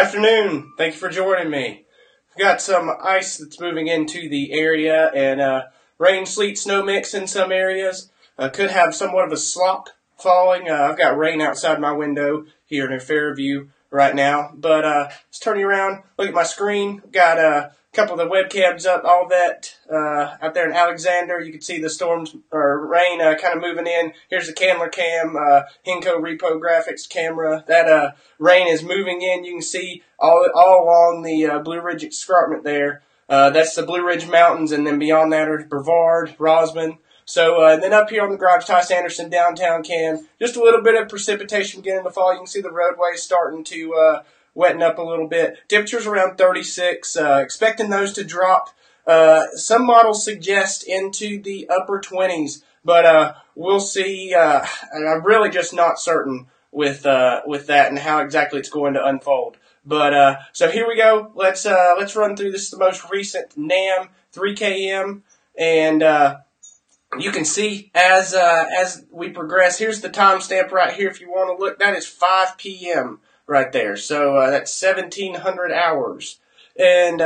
Afternoon. Thank you for joining me. We've got some ice that's moving into the area and rain, sleet, snow mix in some areas. Could have somewhat of a slop falling. I've got rain outside my window here in Fairview right now. But let's turn you around. Look at my screen. Got a couple of the webcams up, all that out there in Alexander. You can see the storms or rain kind of moving in. Here's the Candler Cam, Hinco Repo Graphics camera. That rain is moving in. You can see all along the Blue Ridge Escarpment there. That's the Blue Ridge Mountains, and then beyond that are Brevard, Rosman. So then up here on the garage, Ty Sanderson downtown cam, just a little bit of precipitation beginning to fall. You can see the roadways starting to wetting up a little bit. Temperatures around 36. Expecting those to drop. Some models suggest into the upper 20s, but we'll see. I'm really just not certain with that and how exactly it's going to unfold. But so here we go. Let's run through this. The most recent NAM 3km, and you can see as we progress. Here's the timestamp right here. If you want to look, that is 5 p.m. right there. So that's 1,700 hours, and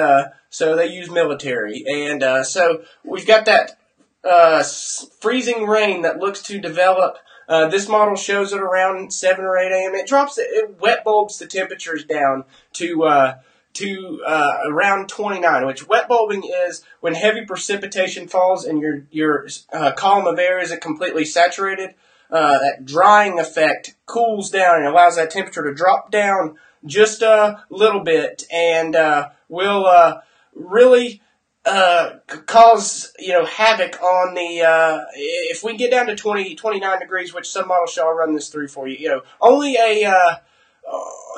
so they use military, and so we've got that freezing rain that looks to develop. This model shows it around 7 or 8 a.m. It drops it wet bulbs the temperatures down to around 29, which wet bulbing is when heavy precipitation falls and your column of air isn't completely saturated. That drying effect cools down and allows that temperature to drop down just a little bit, and will really cause havoc on the if we get down to 29 degrees, which some models shall run this through for you. Only a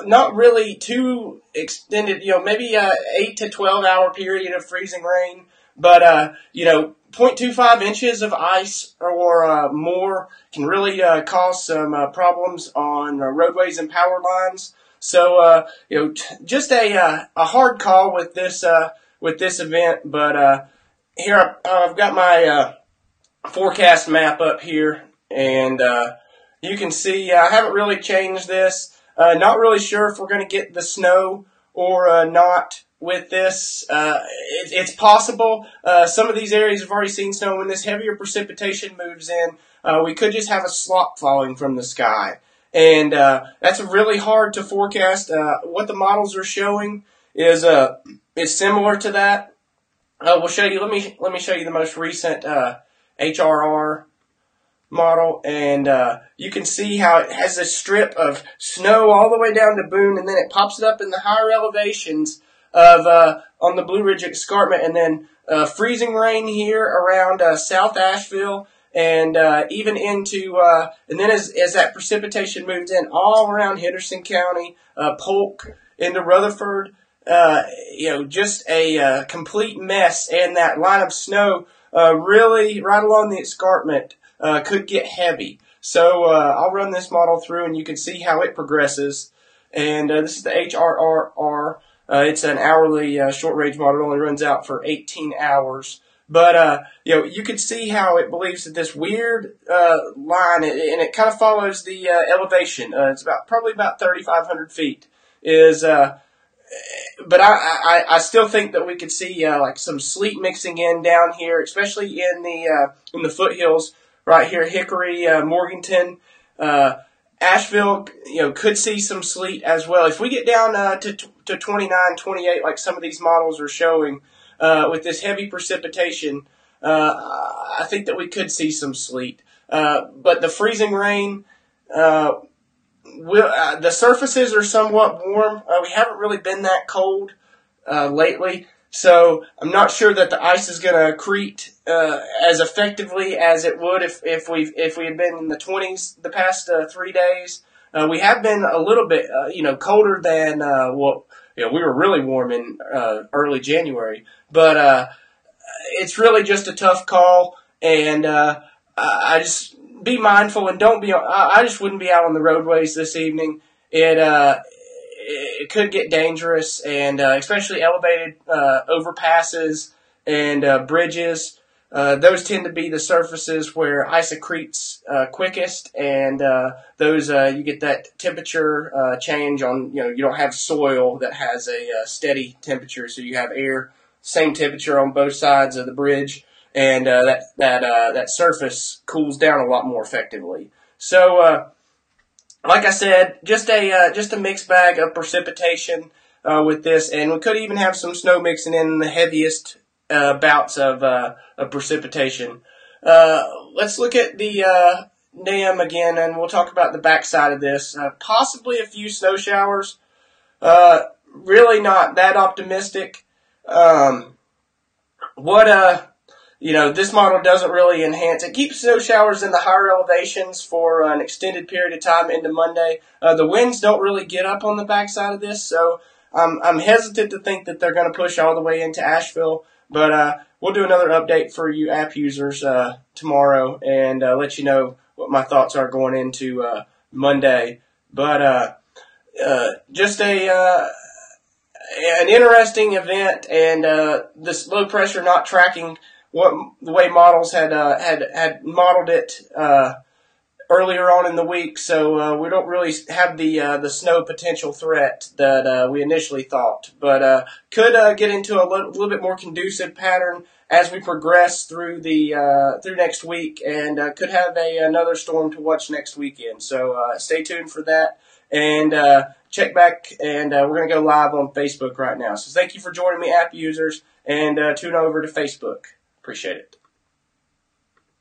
not really too extended, maybe a 8 to 12 hour period of freezing rain, but 0.25 inches of ice or more can really cause some problems on roadways and power lines. So just a hard call with this event. But here I've got my forecast map up here, and you can see I haven't really changed this. Not really sure if we're going to get the snow or not with this. It's possible. Some of these areas have already seen snow. When this heavier precipitation moves in, we could just have a slop falling from the sky. And that's really hard to forecast. What the models are showing is similar to that. We'll show you. Let me show you the most recent HRR model, and you can see how it has a strip of snow all the way down to Boone, and then it pops it up in the higher elevations of on the Blue Ridge Escarpment, and then freezing rain here around South Asheville, and even into and then as that precipitation moves in all around Henderson County, Polk into Rutherford, just a complete mess, and that line of snow really right along the escarpment could get heavy. So I'll run this model through, and you can see how it progresses. And this is the HRRR. It's an hourly short-range model. It only runs out for 18 hours. But you can see how it believes that this weird line, and it kind of follows the elevation. It's probably about 3,500 feet. But I still think that we could see like some sleet mixing in down here, especially in the foothills right here, Hickory, Morganton, Asheville. Could see some sleet as well. If we get down to 29, 28, like some of these models are showing, with this heavy precipitation, I think that we could see some sleet. But the freezing rain. The surfaces are somewhat warm. We haven't really been that cold lately, so I'm not sure that the ice is going to accrete as effectively as it would if we had been in the 20s the past 3 days. We have been a little bit colder than we were really warm in early January, but it's really just a tough call, and I just be mindful and don't be. I just wouldn't be out on the roadways this evening. It could get dangerous, and especially elevated overpasses and bridges. those tend to be the surfaces where ice accretes quickest, and those you get that temperature change on. You don't have soil that has a steady temperature, so you have air, same temperature on both sides of the bridge, and that surface cools down a lot more effectively. So, like I said, just a mixed bag of precipitation with this, and we could even have some snow mixing in the heaviest bouts of precipitation. Let's look at the NAM again, and we'll talk about the backside of this. Possibly a few snow showers. Really not that optimistic. This model doesn't really enhance. It keeps snow showers in the higher elevations for an extended period of time into Monday. The winds don't really get up on the backside of this, so I'm hesitant to think that they're going to push all the way into Asheville. But we'll do another update for you app users tomorrow and let you know what my thoughts are going into Monday. But just an interesting event, and this low pressure not tracking the way models had modeled it earlier on in the week, so we don't really have the snow potential threat that we initially thought, but could get into a little bit more conducive pattern as we progress through through next week, and could have another storm to watch next weekend. So stay tuned for that, and check back, and we're going to go live on Facebook right now. So thank you for joining me, app users, and tune over to Facebook. Appreciate it.